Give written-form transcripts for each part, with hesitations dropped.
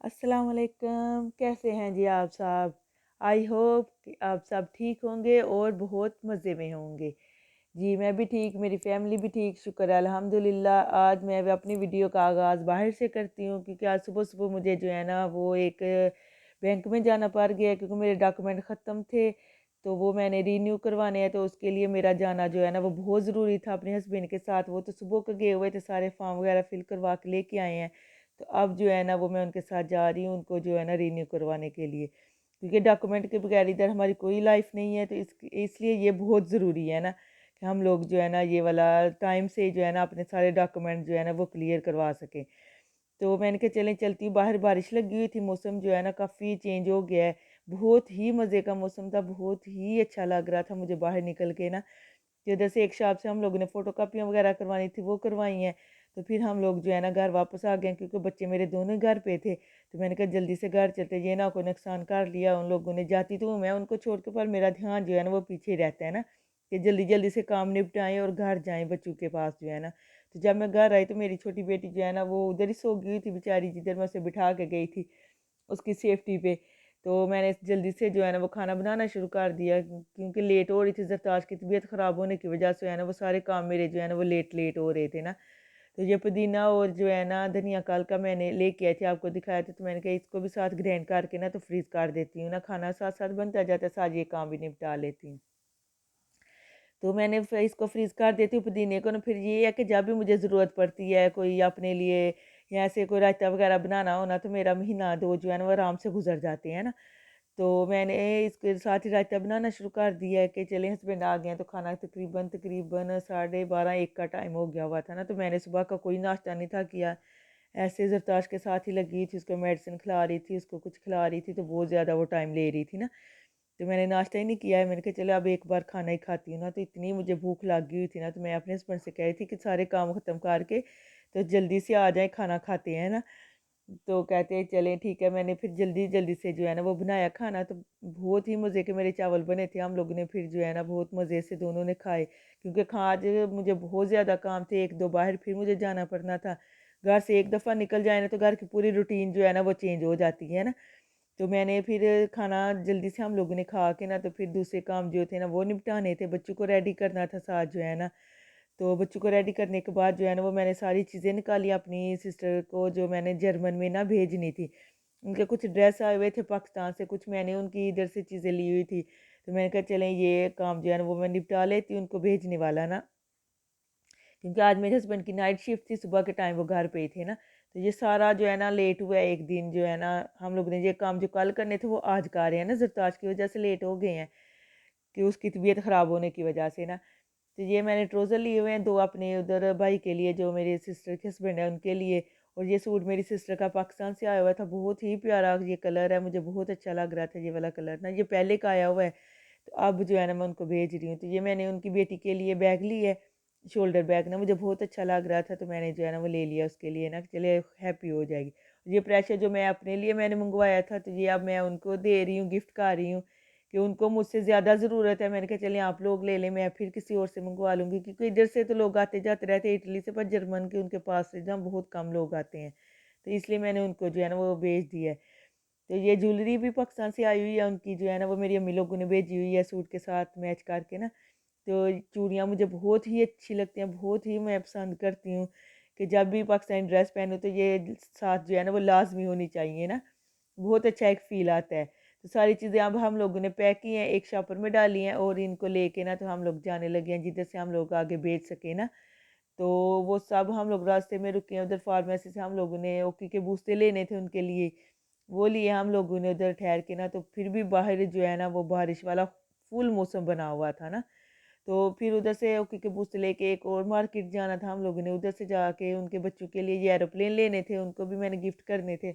अस्सलाम वालेकुम। कैसे हैं जी आप सब? आई होप कि आप सब ठीक होंगे और बहुत मज़े में होंगे। जी मैं भी ठीक, मेरी फैमिली भी ठीक, शुक्र है अल्हम्दुलिल्लाह। आज मैं भी अपनी वीडियो का आगाज़ बाहर से करती हूँ क्योंकि आज सुबह-सुबह मुझे जो है ना वो एक बैंक में जाना पड़ गया क्योंकि मेरे डॉक्यूमेंट ख़त्म थे, तो वो मैंने रीन्यू करवाने हैं, तो उसके लिए मेरा जाना जो है ना वो बहुत ज़रूरी था अपने हस्बैंड के साथ। वो तो सुबह को गए हुए थे, सारे फॉर्म वगैरह फिल करवा के लेके आए हैं। तो अब जो है ना वो मैं उनके साथ जा रही हूँ उनको जो है ना रीन्यू करवाने के लिए, क्योंकि डॉक्यूमेंट के बगैर इधर हमारी कोई लाइफ नहीं है। तो इसलिए ये बहुत ज़रूरी है ना कि हम लोग जो है ना ये वाला टाइम से जो है ना अपने सारे डॉक्यूमेंट जो है ना वो क्लियर करवा सकें। तो मैंने कहा चलें चलती हूँ। बाहर बारिश लगी हुई थी, मौसम जो है ना काफ़ी चेंज हो गया है। बहुत ही मज़े का मौसम था, बहुत ही अच्छा लग रहा था मुझे बाहर निकल के ना। कि उधर से एक शॉप से हम लोगों ने फ़ोटो कापियाँ वगैरह करवानी थी, वो करवाई हैं। तो फिर हम लोग जो है ना घर वापस आ गए क्योंकि बच्चे मेरे दोनों घर पे थे। तो मैंने कहा जल्दी से घर चलते, ये ना कोई नुकसान कर लिया उन लोगों ने। जाती तो हूँ मैं उनको छोड़ के, पर मेरा ध्यान जो है ना वो पीछे ही रहता है ना कि जल्दी जल्दी से काम निपटाएँ और घर जाएँ बच्चों के पास जो है ना। तो जब मैं घर आई तो मेरी छोटी बेटी जो है ना वो उधर ही सो गई हुई थी बेचारी, जिधर मैं उसे बिठा के गई थी उसकी सेफ्टी पे। तो मैंने जल्दी से जो है ना वो खाना बनाना शुरू कर दिया क्योंकि लेट हो रही थी। ज़रताश की तबीयत ख़राब होने की वजह से है ना वो सारे काम मेरे जो है ना वो लेट लेट हो रहे थे ना। तो ये पुदीना और जो है ना धनिया कल का मैंने लेके आई थी, आपको दिखाया था। तो मैंने कहा इसको भी साथ ग्राइंड करके ना तो फ्रीज़ कर देती हूँ ना, खाना साथ साथ बनता जाता है, साथ ये काम भी निपटा लेती हूँ। तो मैंने फिर इसको फ्रीज़ कर देती हूँ पुदीने को ना। फिर ये है कि जब भी मुझे ज़रूरत पड़ती है कोई अपने लिए या ऐसे कोई रायता वगैरह बनाना हो ना, तो मेरा महीना 2 जो है ना वो आराम से गुजर जाते हैं ना। तो मैंने इसके साथ ही रायता बनाना शुरू कर दिया है कि चले हस्बैंड आ गए हैं। तो खाना तकरीबन तकरीबन 12:30-1 का टाइम हो गया हुआ था ना। तो मैंने सुबह का कोई नाश्ता नहीं था किया, ऐसे ज़रताश के साथ ही लगी थी, उसको मेडिसिन खिला रही थी, उसको कुछ खिला रही थी, तो बहुत ज़्यादा वो टाइम ले रही थी ना। तो मैंने नाश्ता ही नहीं किया है। मैंने कहा चलो अब एक बार खाना ही खाती हूँ ना। तो इतनी मुझे भूख लगी हुई थी ना, तो मैं अपने हस्बैंड से कह रही थी कि सारे काम ख़त्म करके तो जल्दी से आ जाएँ, खाना खाते हैं ना। तो कहते हैं चलें ठीक है। मैंने फिर जल्दी जल्दी से जो है ना वो बनाया खाना, तो बहुत ही मज़े के मेरे चावल बने थे। हम लोगों ने फिर जो है ना बहुत मज़े से दोनों ने खाए क्योंकि आज मुझे बहुत ज़्यादा काम थे, 1-2 बाहर फिर मुझे जाना पड़ना था। घर से एक दफ़ा निकल जाए ना तो घर की पूरी रूटीन जो है ना वो चेंज हो जाती है ना। तो मैंने फिर खाना जल्दी से हम लोगों ने खा के ना तो फिर दूसरे काम जो थे ना वो निपटाने थे, बच्चों को रेडी करना था साथ जो है ना। तो बच्चों को रेडी करने के बाद जो है ना वो मैंने सारी चीज़ें निकाली अपनी सिस्टर को जो मैंने जर्मन में ना भेजनी थी। उनके कुछ ड्रेस आए हुए थे पाकिस्तान से, कुछ मैंने उनकी इधर से चीज़ें ली हुई थी। तो मैंने कहा चलें ये काम जो है ना वो मैं निपटा लेती हूँ उनको भेजने वाला ना, क्योंकि आज मेरे हस्बैंड की नाइट शिफ्ट थी, सुबह के टाइम वो घर पे ही थे ना। तो ये सारा जो है ना लेट हुआ है एक दिन जो है ना। हम लोग ने ये काम जो कल करने थे वो आज कर रहे हैं ना, ज़रताश की वजह से लेट हो गए हैं कि उसकी तबीयत ख़राब होने की वजह से ना। तो ये मैंने ट्राउज़र लिए हुए हैं 2 अपने उधर भाई के लिए जो मेरे सिस्टर के हस्बैंड है उनके लिए। और ये सूट मेरी सिस्टर का पाकिस्तान से आया हुआ था, बहुत ही प्यारा ये कलर है, मुझे बहुत अच्छा लग रहा था ये वाला कलर ना। ये पहले का आया हुआ है, तो अब जो है ना मैं उनको भेज रही हूँ। तो ये मैंने उनकी बेटी के लिए बैग ली है, शोल्डर बैग ना, मुझे बहुत अच्छा लग रहा था तो मैंने जो है ना वो ले लिया उसके लिए ना, चले हैप्पी हो जाएगी। ये प्रेशर जो मैं अपने लिए मैंने मंगवाया था तो ये अब मैं उनको दे रही हूँ, गिफ्ट कर रही हूँ कि उनको मुझसे ज़्यादा ज़रूरत है। मैंने कहा चलिए आप लोग ले लें, मैं फिर किसी और से मंगवा लूँगी क्योंकि इधर से तो लोग आते जाते रहते हैं इटली से, पर जर्मन के उनके पास से जहाँ बहुत कम लोग आते हैं। तो इसलिए मैंने उनको जो है ना वो भेज दिया है। तो ये ज्वेलरी भी पाकिस्तान से आई हुई है उनकी जो है ना वो मेरी अम्मी लोगों ने भेजी हुई है सूट के साथ मैच करके ना। तो चूड़ियाँ मुझे बहुत ही अच्छी लगती हैं, बहुत ही मैं पसंद करती हूँ कि जब भी पाकिस्तानी ड्रेस पहनूँ तो ये साथ जो है ना वो लाज़मी होनी चाहिए ना। बहुत अच्छा एक फ़ील आता है। तो सारी चीज़ें अब हम लोगों ने पैक की हैं, एक शॉपर में डाली हैं और इनको लेके ना तो हम लोग जाने लगे हैं जिधर से हम लोग आगे भेज सकें ना। तो वो सब हम लोग रास्ते में रुके हैं, उधर फार्मेसी से हम लोगों ने ओकी के बूस्ते लेने थे उनके लिए, वो लिए हम लोगों ने उधर ठहर के ना। तो फिर भी बाहर जो है ना वो बारिश वाला फुल मौसम बना हुआ था ना। तो फिर उधर से ओके के बूस्ट लेके एक और मार्केट जाना था हम लोगों ने, उधर से जाके उनके बच्चों के लिए ये एरोप्लेन लेने थे, उनको भी मैंने गिफ्ट करने थे।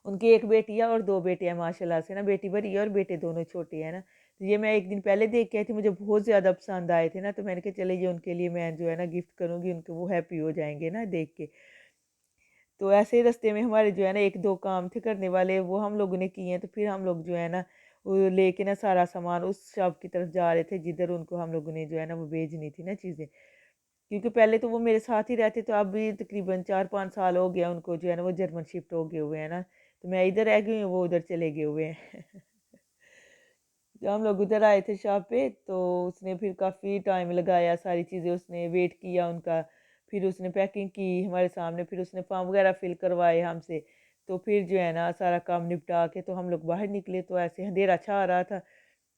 उनकी एक बेटी है और 2 बेटे हैं माशाल्लाह से ना, बेटी बड़ी है और बेटे दोनों छोटे हैं ना। तो ये मैं एक दिन पहले देख के आई थी, मुझे बहुत ज़्यादा पसंद आए थे ना। तो मैंने कहा चले ये उनके लिए मैं जो है ना गिफ्ट करूँगी, उनको वो हैप्पी हो जाएँगे ना देख के। तो ऐसे ही रास्ते में हमारे जो है ना 1-2 काम थे करने वाले, वो हम लोगों ने किए हैं। तो फिर हम लोग जो है ना वो लेके ना सारा सामान उस शॉप की तरफ जा रहे थे जिधर उनको हम लोगों ने जो है ना वो भेजनी थी ना चीज़ें। क्योंकि पहले तो वो मेरे साथ ही रहते, तो अब भी तकरीबन 4-5 साल हो गया उनको जो है ना वो जर्मन शिफ्ट हो गए हुए हैं ना, तो मैं इधर रह गई हूँ, वो उधर चले गए हुए हैं। जब हम लोग उधर आए थे शॉप पे, तो उसने फिर काफ़ी टाइम लगाया, सारी चीज़ें उसने वेट किया उनका, फिर उसने पैकिंग की हमारे सामने, फिर उसने फॉर्म वगैरह फिल करवाए हमसे, तो फिर जो है ना सारा काम निपटा के तो हम लोग बाहर निकले, तो ऐसे अंधेरा छा रहा था।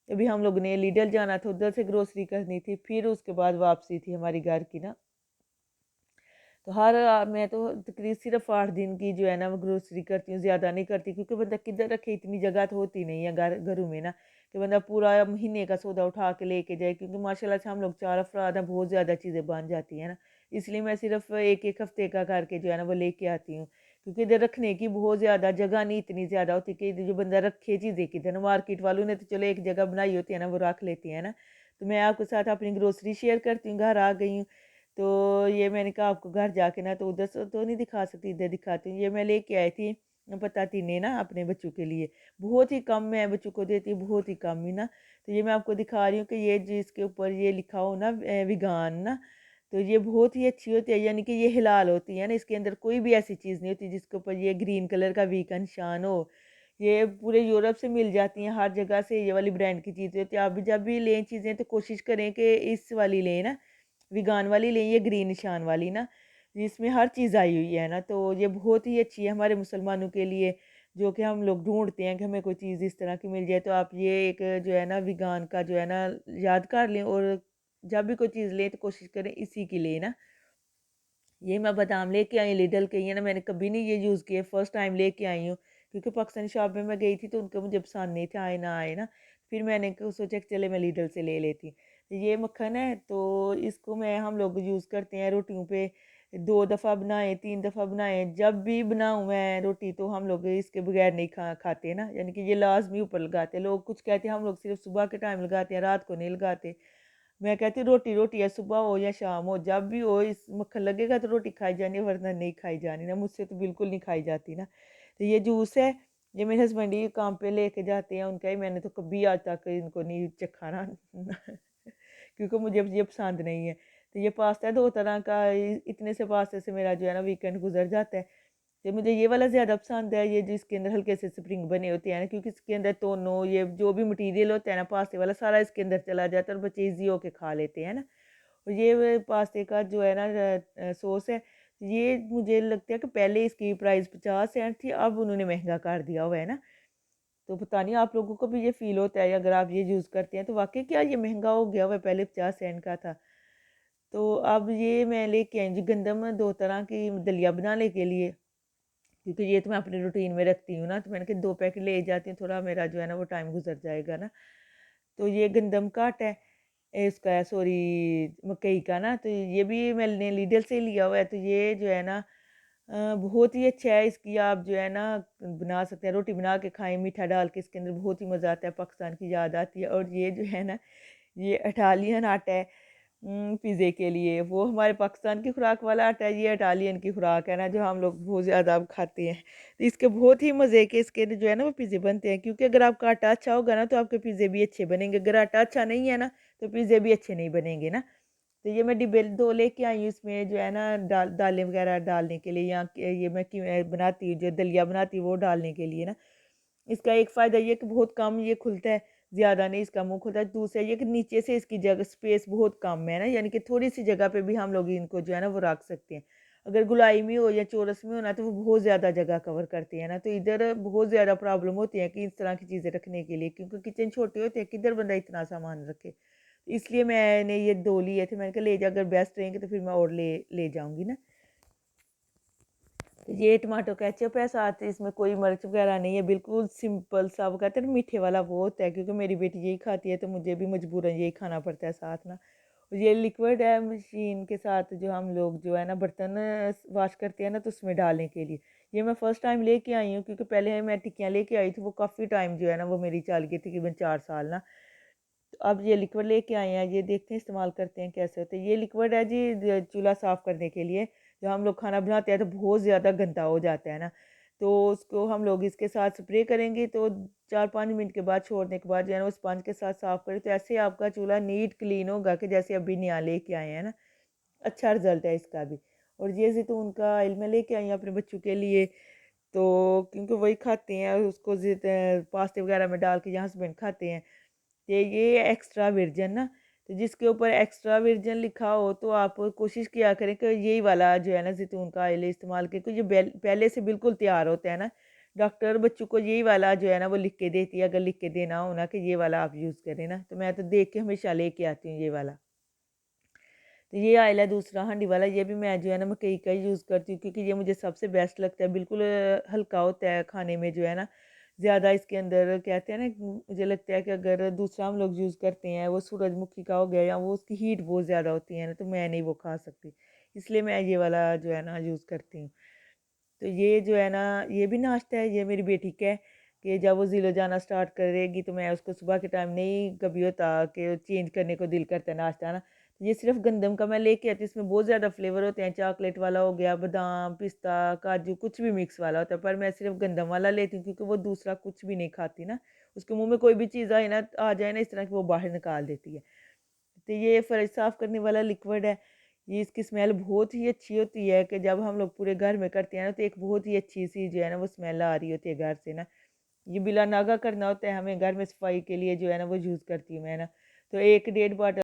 अभी हम लोग ने लीडल जाना था, उधर से ग्रोसरी करनी थी, फिर उसके बाद वापसी थी हमारी घर की ना। तो मैं तो तकरीबन सिर्फ 8 दिन की जो है ना वो ग्रोसरी करती हूँ, ज़्यादा नहीं करती, क्योंकि बंदा किधर रखे, इतनी जगह तो होती नहीं है घरों में ना कि बंदा पूरा महीने का सौदा उठा के लेके जाए, क्योंकि माशाल्लाह से हम लोग 4 अफराद हैं, बहुत ज़्यादा चीज़ें बन जाती हैं ना। इसलिए मैं सिर्फ एक एक हफ्ते का करके जो है ना वो लेके आती हूँ, क्योंकि इधर रखने की बहुत ज़्यादा जगह नहीं इतनी ज़्यादा होती कि जो बंदा रखे चीज़ें किधर ना। मार्केट वालों ने तो चलो एक जगह बनाई होती है ना, वो रख लेती है ना। तो मैं आपके साथ अपनी ग्रोसरी शेयर करती हूँ, घर आ गई हूँ, तो ये मैंने कहा आपको घर जाके ना तो उधर से तो नहीं दिखा सकती, इधर दिखाती हूँ। ये मैं लेके आई थी पताती ने ना अपने बच्चों के लिए, बहुत ही कम मैं बच्चों को देती हूँ, बहुत ही कम ही ना। तो ये मैं आपको दिखा रही हूँ कि ये जिसके ऊपर ये लिखा हो ना विगान ना, तो ये बहुत ही अच्छी होती है, यानी कि ये हिलाल होती है ना, इसके अंदर कोई भी ऐसी चीज़ नहीं होती जिसके ऊपर ये ग्रीन कलर का वी का निशान हो। ये पूरे यूरोप से मिल जाती हैं, हर जगह से ये वाली ब्रांड की चीज़ें होती हैं। आप भी जब भी लें चीज़ें तो कोशिश करें कि इस वाली लें ना, वीगान वाली लें, ये ग्रीन निशान वाली ना, जिसमें हर चीज़ आई हुई है ना, तो ये बहुत ही अच्छी है हमारे मुसलमानों के लिए, जो कि हम लोग ढूंढते हैं कि हमें कोई चीज़ इस तरह की मिल जाए। तो आप ये एक जो है ना वीगान का जो है ना याद कर लें, और जब भी कोई चीज़ लें तो कोशिश करें इसी की लें ना। ये मैं बादाम लेके आई लिडल के, ये ना मैंने कभी नहीं ये यूज़ किए, फ़र्स्ट टाइम लेके आई हूँ, क्योंकि पाकिस्तानी शॉप में मैं गई थी तो उनके मुझे पसंद नहीं थे, आए ना आए ना, फिर मैंने सोचा कि चले मैं लिडल से ले लेती। तो ये मक्खन है, तो इसको मैं हम लोग यूज़ करते हैं रोटियों पे, 2 दफ़ा बनाए 3 दफ़ा बनाए, जब भी बनाऊँ मैं रोटी तो हम लोग इसके बगैर नहीं खाते ना, यानी कि ये लाजमी ऊपर लगाते हैं। लोग कुछ कहते हैं हम लोग सिर्फ सुबह के टाइम लगाते हैं, रात को नहीं लगाते। मैं कहती हूँ रोटी रोटी है, सुबह हो या शाम हो, जब भी हो इस मक्खन लगेगा तो रोटी खाई जानी है, वरना नहीं खाई जानी ना, मुझसे तो बिल्कुल नहीं खाई जाती ना। तो ये जूस है, ये मेरे हस्बैंड ही काम पे लेके जाते हैं, उनका ही, मैंने तो कभी आज तक इनको नहीं चखा ना। क्योंकि मुझे ये पसंद नहीं है। तो ये पास्ता है 2 तरह का, इतने से पास्ते से मेरा जो है ना वीकेंड गुजर जाता है। तो मुझे ये वाला ज़्यादा पसंद है, ये जिसके अंदर हल्के से स्प्रिंग बने होते हैं ना, क्योंकि इसके अंदर दोनों ये जो भी मटेरियल होता है ना पास्ते वाला, सारा इसके अंदर चला जाता है और बच्चे ईजी होके खा लेते हैं ना। और ये पास्ते का जो है ना सॉस है, ये मुझे लगता है कि पहले इसकी प्राइस 50 सेंट थी, अब उन्होंने महंगा कर दिया हुआ है ना। तो पता नहीं आप लोगों को भी ये फ़ील होता है अगर आप ये यूज़ करते हैं, तो वाकई क्या ये महंगा हो गया हुआ है, पहले 50 सेंट का था। तो अब ये मैं लेके आई जी गंदम, 2 तरह की दलिया बनाने के लिए, क्योंकि ये तो मैं अपनी रूटीन में रखती हूँ ना, तो मैंने कहा 2 पैकेट ले जाती हूँ, थोड़ा मेरा जो है ना वो टाइम गुजर जाएगा ना। तो ये गंदम का आटा है, इसका है सॉरी मकई का ना, तो ये भी मैंने लीडल से लिया हुआ है। तो ये जो है ना बहुत ही अच्छा है, इसकी आप जो है ना बना सकते हैं, रोटी बना के खाएं मीठा डाल के, इसके अंदर बहुत ही मज़ा आता है, पाकिस्तान की याद आती है। और ये जो है ना ये इटालियन आटा है पिज़्ज़े के लिए, वो हमारे पाकिस्तान की खुराक वाला आटा है, ये इटालियन की खुराक है ना जो हम लोग बहुत ज़्यादा अब खाते हैं। तो इसके बहुत ही मज़े के इसके जो है ना वो पिज़्ज़े बनते हैं, क्योंकि अगर आपका आटा अच्छा होगा ना तो आपके पिज़्ज़े भी अच्छे बनेंगे, अगर आटा अच्छा नहीं है ना तो पिज़्ज़े भी अच्छे नहीं बनेंगे ना। तो ये मैं डिब्बे 2 लेके आई हूँ, इसमें जो है ना दालें वगैरह डालने के लिए, या ये मैं बनाती हूँ जो दलिया बनाती हूँ वो डालने के लिए ना। इसका एक फ़ायदा ये कि बहुत कम ये खुलता है, ज़्यादा नहीं इसका मुँह खुलता है। दूसरा ये कि नीचे से इसकी जगह स्पेस बहुत कम है ना, यानी कि थोड़ी-सी जगह पे भी हम लोग इनको जो है ना वो रख सकते हैं। अगर गोलाई में हो या चौरस में हो ना तो वो बहुत ज़्यादा जगह कवर करते हैं ना, तो इधर बहुत ज़्यादा प्रॉब्लम होती है कि इस तरह की चीज़ें रखने के लिए, क्योंकि किचन छोटे होते हैं, किधर बंदा इतना सामान रखे। इसलिए मैंने ये 2 लिए थे, मैंने कहा ले जा, अगर बेस्ट रहेंगे तो फिर मैं और ले ले जाऊँगी ना। तो ये टमाटो केचप है, साथ इसमें कोई मिर्च वगैरह नहीं है, बिल्कुल सिंपल सा, वो कहते हैं ना मीठे वाला वो होता है, क्योंकि मेरी बेटी यही खाती है तो मुझे भी मजबूरन यही खाना पड़ता है साथ ना। और ये लिक्विड है मशीन के साथ, जो हम लोग जो है ना बर्तन वॉश करते हैं ना तो उसमें डालने के लिए। ये मैं फ़र्स्ट टाइम लेके आई हूँ, क्योंकि पहले मैं टिक्कियाँ लेके आई थी, वो काफ़ी टाइम जो है ना वो मेरी चल गई, तकरीबन 4 साल ना। तो अब ये लिक्विड लेके आए हैं, ये देखते हैं इस्तेमाल करते हैं कैसे होते हैं। ये लिक्विड है जी चूल्हा साफ़ करने के लिए, जब हम लोग खाना बनाते हैं तो बहुत ज़्यादा गंदा हो जाता है ना, तो उसको हम लोग इसके साथ स्प्रे करेंगे, तो 4-5 मिनट के बाद छोड़ने के बाद जो है ना वो स्पंज के साथ साफ़ करें, तो ऐसे आपका चूल्हा नीट क्लीन होगा कि जैसे अभी नया लेके आए हैं ना। अच्छा रिज़ल्ट है इसका भी। और ये ज़ैतून का ऑयल मैं लेके आई हूँ अपने बच्चों के लिए, तो क्योंकि वही खाते हैं और उसको पास्ते वगैरह में डाल के यहाँ हस्बैंड खाते हैं। ये एक्स्ट्रा वर्जिन ना, तो जिसके ऊपर एक्स्ट्रा वर्जिन लिखा हो तो आप कोशिश किया करें कि यही वाला जो है ना ज़ैतून का ऑयल इस्तेमाल करें, क्योंकि ये पहले से बिल्कुल तैयार होता है ना। डॉक्टर बच्चों को यही वाला जो है ना वो लिख के देती है, अगर लिख के देना हो ना कि ये वाला आप यूज़ करें ना, तो मैं तो देख के हमेशा लेके आती हूँ ये वाला। तो ये ऑयल है दूसरा हांडी वाला, ये भी मैं जो है ना मकई का ही यूज़ करती हूँ, क्योंकि ये मुझे सबसे बेस्ट लगता है। बिल्कुल हल्का होता है खाने में जो है ना, ज़्यादा इसके अंदर कहते हैं ना, मुझे लगता है कि अगर दूसरा हम लोग यूज़ करते हैं वो सूरजमुखी का हो गया, या वो उसकी हीट बहुत ज़्यादा होती है ना, तो मैं नहीं वो खा सकती, इसलिए मैं ये वाला जो है ना यूज़ करती हूँ। तो ये जो है ना, ये भी नाश्ता है, ये मेरी बेटी का है कि जब वो ज़िलो जाना स्टार्ट करेगी तो मैं उसको सुबह के टाइम नहीं कभी होता कि चेंज करने को दिल करता है नाश्ता ना, तो ये सिर्फ़ गंदम का मैं लेके आती हूँ। इसमें बहुत ज़्यादा फ्लेवर होते हैं, चॉकलेट वाला हो गया, बादाम, पिस्ता, काजू, कुछ भी मिक्स वाला होता है, पर मैं सिर्फ़ गंदम वाला लेती हूँ क्योंकि वो दूसरा कुछ भी नहीं खाती ना। उसके मुँह में कोई भी चीज़ आए ना, आ जाए ना इस तरह की, वो बाहर निकाल देती है। तो ये फ़र्श साफ़ करने वाला लिक्विड है। ये इसकी स्मेल बहुत ही अच्छी होती है कि जब हम लोग पूरे घर में करते हैं ना, तो एक बहुत ही अच्छी-सी जो है ना वो स्मेल आ रही होती है घर से ना। ये बिला नागा करना होता है हमें घर में सफाई के लिए जो है ना, वो यूज़ करती हूँ मैं ना। तो 1 डेढ़ बॉटल